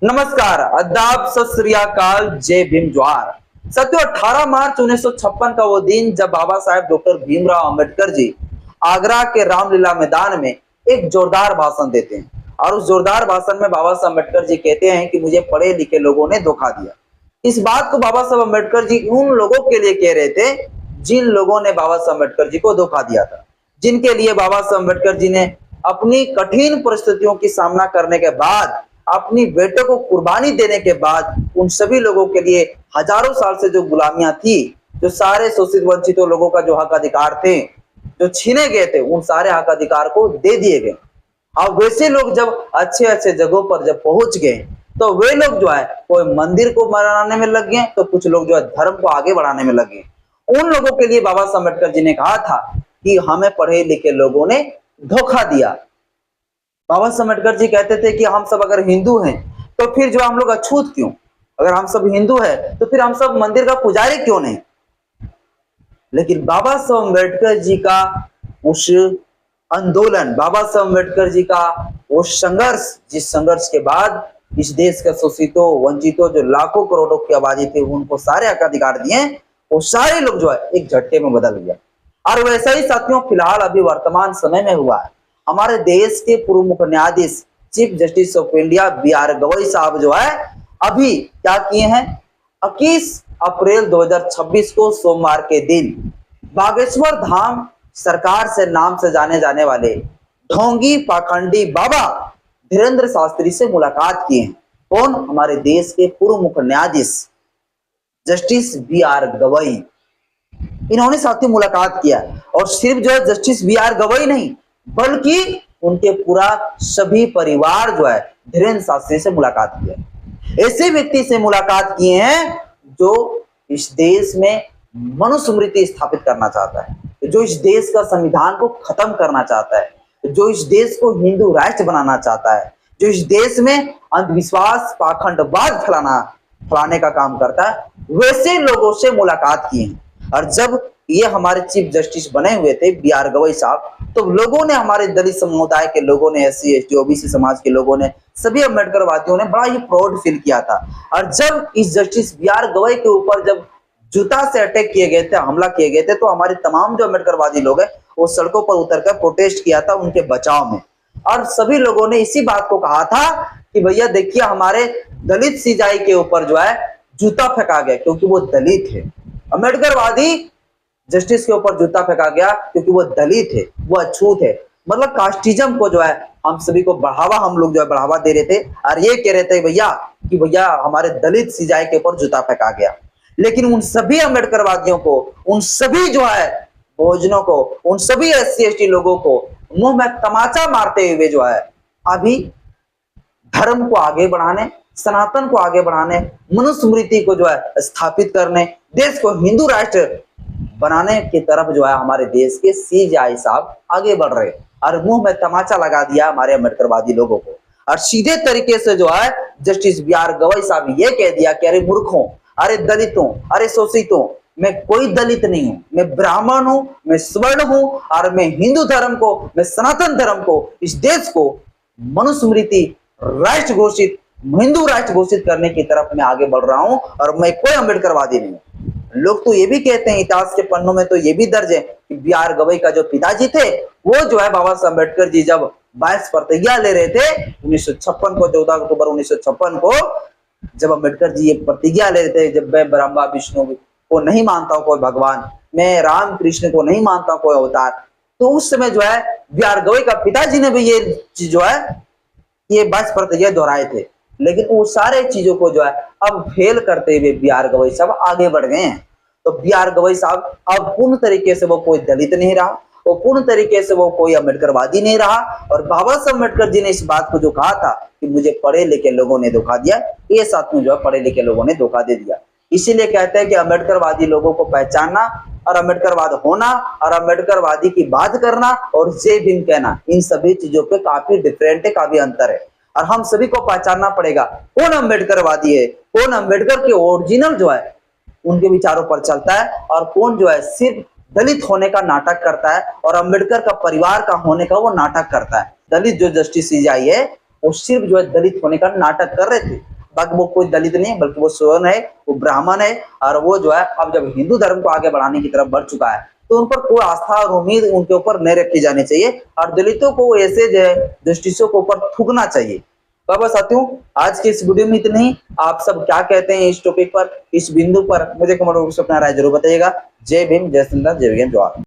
नमस्कार, आदाब, सत श्री अकाल, जय भीम, जोहार। साथियों, 18 मार्च 1956 का वो दिन जब बाबा साहेब डॉक्टर भीमराव अंबेडकर जी आगरा के रामलीला मैदान में एक जोरदार भाषण देते हैं। और उस जोरदार भाषण में बाबा साहब अम्बेडकर जी कहते हैं कि मुझे पढ़े लिखे लोगों ने धोखा दिया। इस बात को बाबा साहब अम्बेडकर जी उन लोगों के लिए कह रहे थे जिन लोगों ने बाबा साहब अम्बेडकर जी को धोखा दिया था, जिनके लिए बाबा साहब अम्बेडकर जी ने अपनी कठिन परिस्थितियों की सामना करने के बाद, अपनी बेटे को कुर्बानी देने के बाद, उन सभी लोगों के लिए हजारों साल से जो गुलामियां थी, जो सारे शोषित वंचितों लोगों का जो हक अधिकार थे, जो छीने गए थे, उन सारे हक अधिकार को दे दिए गए। अब वैसे लोग जब अच्छे अच्छे जगहों पर जब पहुंच गए तो वे लोग जो है कोई मंदिर को बनाने में लग गए, तो कुछ लोग जो है धर्म को आगे बढ़ाने में लगे। उन लोगों के लिए बाबा साहब अम्बेडकर जी ने कहा था कि हमें पढ़े लिखे लोगों ने धोखा दिया। बाबा साहब अम्बेडकर जी कहते थे कि हम सब अगर हिंदू हैं तो फिर जो हम लोग अछूत क्यों? अगर हम सब हिंदू है तो फिर हम सब मंदिर का पुजारी क्यों नहीं? लेकिन बाबा साहब अम्बेडकर जी का उस आंदोलन, बाबा साहब अम्बेडकर जी का वो संघर्ष, जिस संघर्ष के बाद इस देश के शोषितों वंचितों जो लाखों करोड़ों की आबादी थी उनको सारे हक अधिकार दिए, वो सारे लोग जो है एक झटके में बदल गया। और वैसा ही साथियों फिलहाल अभी वर्तमान समय में हुआ है। हमारे देश के पूर्व मुख्य न्यायाधीश chief justice of India B R. Gavai साहब जो है अभी क्या किए हैं, 21 अप्रैल 2026 को सोमवार के दिन बागेश्वर धाम सरकार से नाम से जाने जाने वाले ढोंगी पाखंडी बाबा धीरेन्द्र शास्त्री से मुलाकात किए हैं। कौन? हमारे देश के पूर्व मुख्य न्यायाधीश जस्टिस बी.आर. गवई, इन्होंने साथी मुलाकात किया। और सिर्फ जो है जस्टिस बी.आर. गवई नहीं, बल्कि उनके पूरा सभी परिवार जो है धीरेन्द्र शास्त्री से मुलाकात किया। ऐसे व्यक्ति से मुलाकात किए हैं जो इस देश में मनुस्मृति स्थापित करना चाहता है, जो इस देश का संविधान को खत्म करना चाहता है, जो इस देश को हिंदू राष्ट्र बनाना चाहता है, जो इस देश में अंधविश्वास पाखंडवाद फैलाने का काम करता है, वैसे लोगों से मुलाकात की है। और जब ये हमारे चीफ जस्टिस बने हुए थे बी.आर. गवई साहब, तो लोगों ने, हमारे दलित समुदाय के लोगों ने, SC ST OBC समाज के लोगों ने, सभी अम्बेडकरवादियों ने बड़ा ही प्राउड फील किया था। और जब इस जस्टिस बी.आर. गवई के ऊपर जब जूता से अटैक किए गए थे, हमला किए गए थे, तो हमारे तमाम जो अम्बेडकरवादी लोग हैं वो सड़कों पर उतरकर प्रोटेस्ट किया था उनके बचाव में। और सभी लोगों ने इसी बात को कहा था कि भैया देखिए हमारे दलित सिजाई के ऊपर जो है जूता फेंका गया क्योंकि वो दलित है। अम्बेडकरवादी जस्टिस के ऊपर जूता फेंका गया क्योंकि वो दलित है, वो अछूत है। मतलब कास्टिज्म को जो है हम सभी को हम लोग जो है बढ़ावा दे रहे थे और ये कह रहे थे भैया हमारे दलित सिजाई के ऊपर जूता फेंका गया। लेकिन उन सभी अम्बेडकरवादियों को, उन सभी जो है भोजनों को, उन सभी SC ST लोगों को मुंह में तमाचा मारते हुए जो है अभी धर्म को आगे बढ़ाने, सनातन को आगे बढ़ाने, मनुस्मृति को जो है स्थापित करने, देश को हिंदू राष्ट्र बनाने की तरफ जो है हमारे देश के CJI साहब आगे बढ़ रहे और मुंह में तमाचा लगा दिया हमारे अम्बेडकरवादी लोगों को। और सीधे तरीके से जो है जस्टिस बी.आर. गवई साहब ये कह दिया कि अरे मूर्खों, अरे दलितों, अरे शोषितों, मैं कोई दलित नहीं हूं, मैं ब्राह्मण हूं, मैं स्वर्ण हूं और मैं हिंदू धर्म को, मैं सनातन धर्म को, इस देश को मनुस्मृति राष्ट्र घोषित, हिंदू राष्ट्र घोषित करने की तरफ मैं आगे बढ़ रहा हूं और मैं कोई अम्बेडकरवादी नहीं हूं। लोग तो ये भी कहते हैं, इतिहास के पन्नों में तो ये भी दर्ज है कि बी.आर. गवई का जो पिताजी थे वो जो है बाबा साहब अम्बेडकर जी जब 22 प्रतिज्ञा ले रहे थे 1956 को, 14 अक्टूबर 1956 को, जब अम्बेडकर जी ये प्रतिज्ञा ले रहे थे, जब मैं ब्रह्मा विष्णु को नहीं मानता हूं कोई भगवान, मैं राम कृष्ण को नहीं मानता हूं कोई अवतार, तो उस समय जो है बी.आर. गवई का पिताजी ने भी ये चीज जो है ये 22 प्रतिज्ञा दोहराए थे। लेकिन वो सारे चीजों को जो है अब फेल करते हुए बी.आर. गवई साहब आगे बढ़ गए हैं। तो बी.आर. गवई साहब अब पूर्ण तरीके से वो कोई दलित नहीं रहा, वो पूर्ण तरीके से वो कोई अम्बेडकरवादी नहीं रहा। और बाबा साहब अम्बेडकर जी ने इस बात को जो कहा था कि मुझे पढ़े लिखे लोगों ने धोखा दिया, ये साथ में जो है पढ़े लिखे लोगों ने धोखा दे दिया। इसीलिए कहते हैं कि अम्बेडकरवादी लोगों को पहचानना और अम्बेडकरवाद होना और अम्बेडकरवादी की बात करना और जय भीम कहना, इन सभी चीजों पे काफी डिफरेंट है, काफी अंतर है। और हम सभी को पहचानना पड़ेगा कौन अम्बेडकरवादी है, कौन अम्बेडकर के ओरिजिनल जो है उनके विचारों पर चलता है और कौन जो है सिर्फ दलित होने का नाटक करता है और अम्बेडकर का परिवार का होने का वो नाटक करता है। दलित जो जस्टिस CJI है वो सिर्फ जो है दलित होने का नाटक कर रहे थे। बाकी वो कोई दलित नहीं है, बल्कि वो स्वर्ण है, वो ब्राह्मण है। और वो जो है अब जब हिंदू धर्म को आगे बढ़ाने की तरफ बढ़ चुका है तो उन पर कोई आस्था और उम्मीद उनके ऊपर नहीं रखी जानी चाहिए और दलितों को ऐसे जो है जस्टिसों के ऊपर थूकना चाहिए। तो बस साथियों, आज के इस वीडियो में इतना ही। आप सब क्या कहते हैं इस टॉपिक पर, इस बिंदु पर मुझे कमेंट बॉक्स में अपना राय जरूर बताइएगा। जय भीम, जय श्री राम, जय विज्ञान, जवाहर।